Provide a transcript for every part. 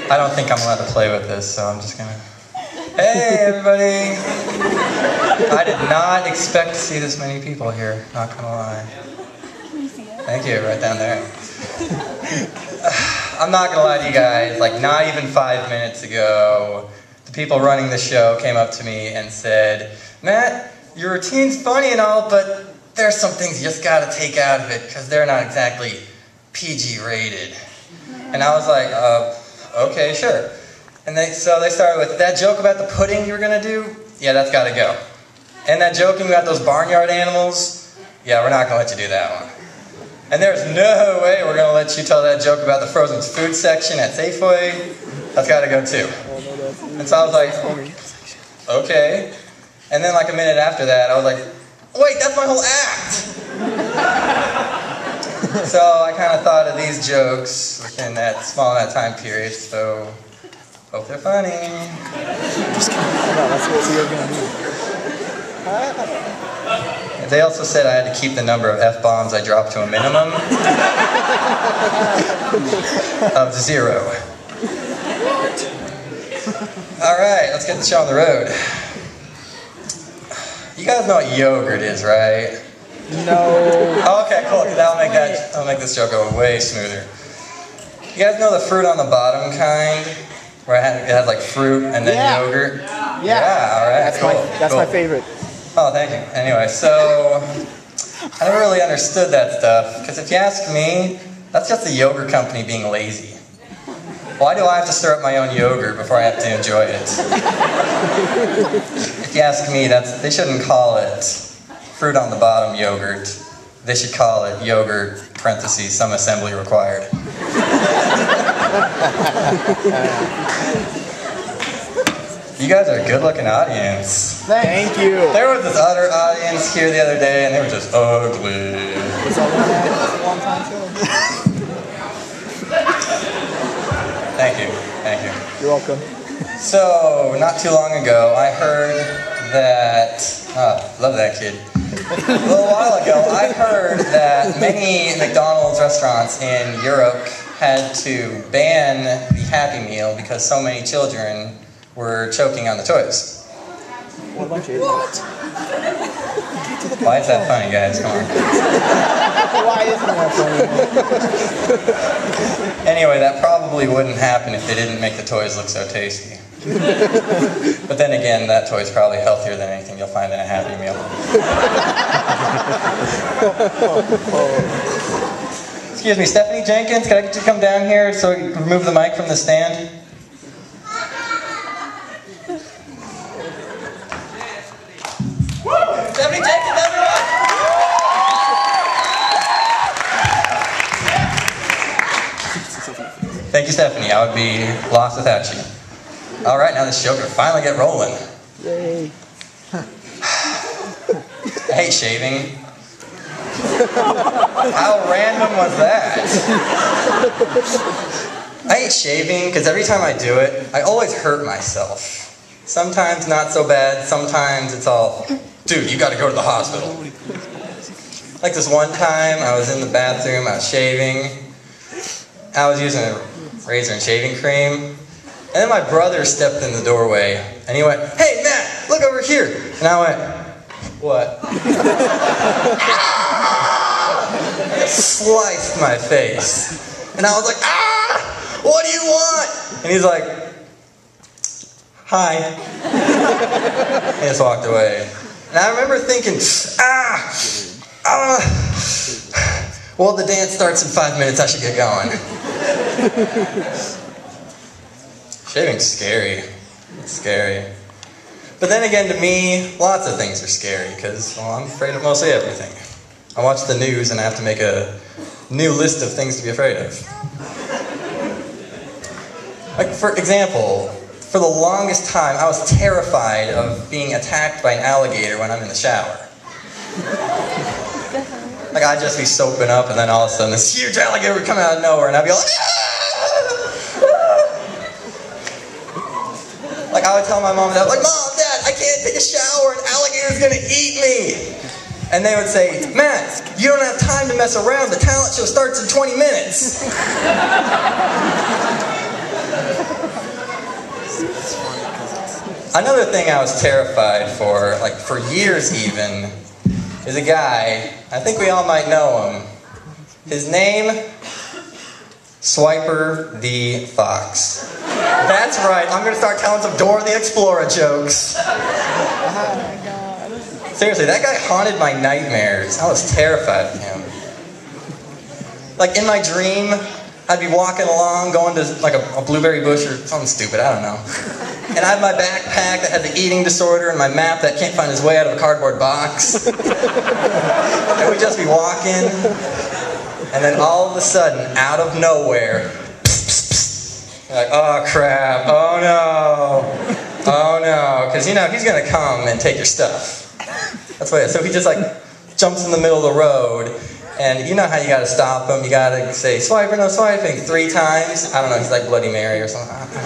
I don't think I'm allowed to play with this, so I'm just gonna... Hey, everybody! I did not expect to see this many people here, not gonna lie. Thank you, right down there. I'm not gonna lie to you guys, like not even 5 minutes ago, the people running the show came up to me and said, Matt, your routine's funny and all, but there's some things you just gotta take out of it because they're not exactly PG rated. And I was like, okay, sure. And so they started with, that joke about the pudding you were gonna do? Yeah, that's gotta go. And that joking about those barnyard animals? Yeah, we're not gonna let you do that one. And there's no way we're gonna let you tell that joke about the frozen food section at Safeway. That's gotta go too. And so I was like, okay. And then like a minute after that, I was like, wait, that's my whole act! So I kind of thought of these jokes within that small amount of time period, so hope they're funny. Just kidding. That's what you're gonna do. They also said I had to keep the number of F-bombs I dropped to a minimum of 0. Alright, let's get the show on the road. You guys know what yogurt is, right? No. Oh, okay, cool, because that'll make this joke go way smoother. You guys know the fruit on the bottom kind? Where it has like fruit and then yogurt? Yeah, alright, That's my favorite. Oh, thank you. Anyway, so I never really understood that stuff, because if you ask me, that's just the yogurt company being lazy. Why do I have to stir up my own yogurt before I have to enjoy it? If you ask me, they shouldn't call it fruit on the bottom yogurt. They should call it yogurt, parentheses, some assembly required. You guys are a good-looking audience. Thank you. There was this other audience here the other day, and they were just ugly. Was that a long time ago? Thank you. Thank you. You're welcome. So, not too long ago, I heard that... love that kid. A little while ago, I heard that many McDonald's restaurants in Europe had to ban the Happy Meal because so many children were choking on the toys. What? Why is that funny, guys? Come on. Why isn't that funny? Anyway, that probably wouldn't happen if they didn't make the toys look so tasty. But then again, that toy's probably healthier than anything you'll find in a Happy Meal. Excuse me, Stephanie Jenkins, can I get you to come down here so you can remove the mic from the stand? Stephanie Jenkins, everyone! Thank you, Stephanie. I would be lost without you. All right, now this show can finally get rolling. Yay. I hate shaving. How random was that? I hate shaving because every time I do it, I always hurt myself. Sometimes not so bad, sometimes it's all, dude, you gotta go to the hospital. Like this one time, I was in the bathroom, I was shaving, I was using a razor and shaving cream, and then my brother stepped in the doorway, and he went, hey Matt, look over here. And I went, what? It sliced my face. And I was like, ah, what do you want? And he's like, hi. He just walked away. And I remember thinking, well, the dance starts in 5 minutes, I should get going. Shaving's scary. It's scary. But then again, to me, lots of things are scary, because, well, I'm afraid of mostly everything. I watch the news and I have to make a new list of things to be afraid of. Like, for example, for the longest time, I was terrified of being attacked by an alligator when I'm in the shower. Like, I'd just be soaping up, and then all of a sudden, this huge alligator would come out of nowhere, and I'd be like, ah! Like, I would tell my mom and dad, like, Mom, Dad, I can't take a shower, an alligator's gonna eat me! And they would say, Matt, you don't have time to mess around, the talent show starts in 20 minutes! Another thing I was terrified for, like for years even, is a guy, I think we all might know him. His name, Swiper the Fox. That's right, I'm going to start telling some Dora the Explorer jokes. Oh my God. Seriously, that guy haunted my nightmares. I was terrified of him. Like in my dream, I'd be walking along, going to like a blueberry bush or something stupid, I don't know. And I have my backpack that has an eating disorder and my map that can't find his way out of a cardboard box. And we'd just be walking, and then all of a sudden, out of nowhere, like, oh crap, oh no, because you know, he's gonna come and take your stuff. That's what it is. So he just like jumps in the middle of the road, and you know how you gotta stop him, you gotta say, swipe or no swiping, 3 times. I don't know, he's like Bloody Mary or something. I don't know.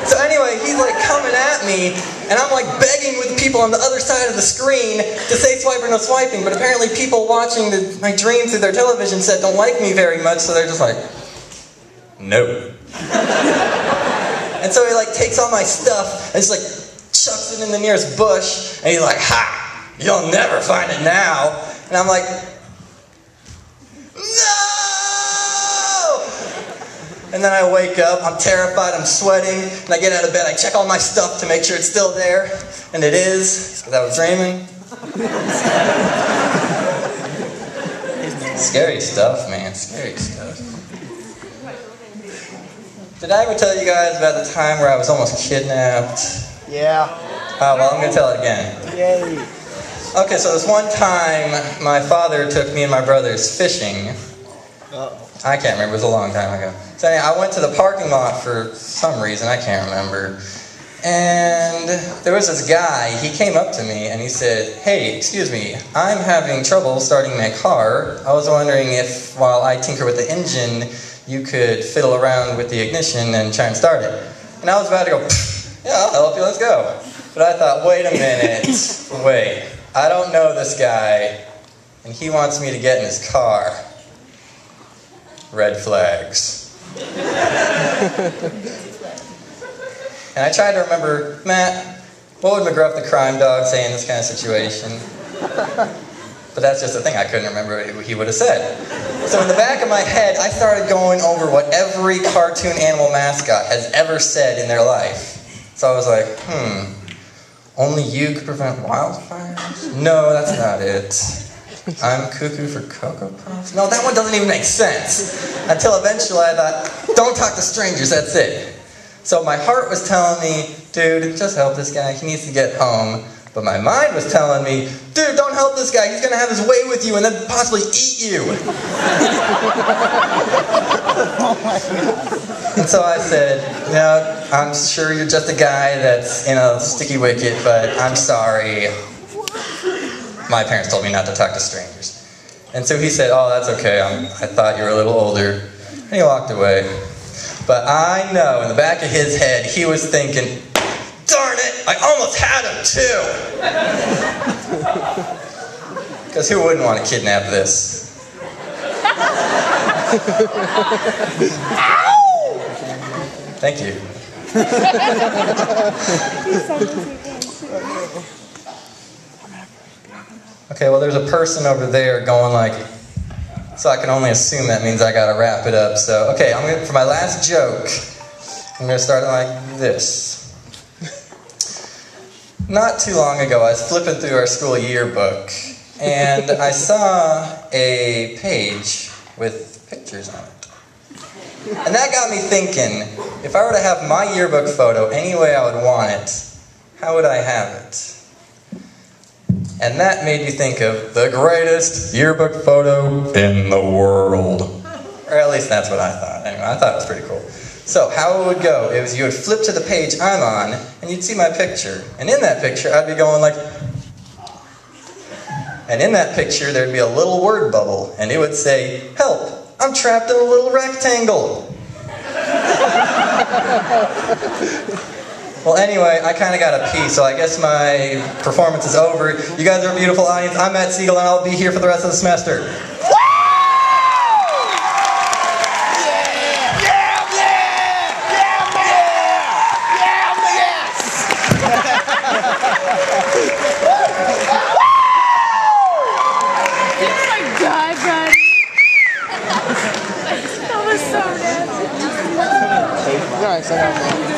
So anyway, he's like coming at me, and I'm like begging with the people on the other side of the screen to say swipe or no swiping, but apparently people watching my dream through their television set don't like me very much, so they're just like, no. And so he like takes all my stuff and just like chucks it in the nearest bush, and he's like, ha! You'll never find it now. And I'm like, no! And then I wake up, I'm terrified, I'm sweating, and I get out of bed, I check all my stuff to make sure it's still there, and it is, because I was dreaming. Scary stuff, man, scary stuff. Did I ever tell you guys about the time where I was almost kidnapped? Yeah. Oh, well, I'm going to tell it again. Yay. Okay, so this one time, my father took me and my brothers fishing. Uh-oh. I can't remember, it was a long time ago. So anyway, I went to the parking lot for some reason, I can't remember. And there was this guy, he came up to me and he said, hey, excuse me, I'm having trouble starting my car. I was wondering if, while I tinker with the engine, you could fiddle around with the ignition and try and start it. And I was about to go, yeah, I'll help you, let's go. But I thought, wait a minute, wait. I don't know this guy, and he wants me to get in his car. Red flags. And I tried to remember, Matt, what would McGruff the crime dog say in this kind of situation? But that's just the thing, I couldn't remember what he would have said. So in the back of my head, I started going over what every cartoon animal mascot has ever said in their life. So I was like, only you could prevent wildfires? No, that's not it. I'm cuckoo for Cocoa Puffs? No, that one doesn't even make sense. Until eventually I thought, don't talk to strangers, that's it. So my heart was telling me, dude, just help this guy, he needs to get home. But my mind was telling me, dude, don't help this guy, he's going to have his way with you and then possibly eat you. Oh my God. And so I said, no, I'm sure you're just a guy that's in a sticky wicket, but I'm sorry. My parents told me not to talk to strangers. And so he said, oh, that's okay, I thought you were a little older. And he walked away. But I know, in the back of his head, he was thinking, darn it, I almost had him too! Because who wouldn't want to kidnap this? Thank you. Okay, well there's a person over there going like, so I can only assume that means I gotta wrap it up. So, okay, for my last joke, I'm gonna start it like this. Not too long ago, I was flipping through our school yearbook, and I saw a page with pictures on it. And that got me thinking, if I were to have my yearbook photo any way I would want it, how would I have it? And that made me think of the greatest yearbook photo in the world. Or at least that's what I thought. Anyway, I thought it was pretty cool. So, how it would go is you would flip to the page I'm on, and you'd see my picture. And in that picture, I'd be going like... And in that picture, there'd be a little word bubble, and it would say, help, I'm trapped in a little rectangle. Well, anyway, I kind of got to pee, so I guess my performance is over. You guys are a beautiful audience. I'm Matt Siegel, and I'll be here for the rest of the semester. Yeah! Yeah! nice. I got that.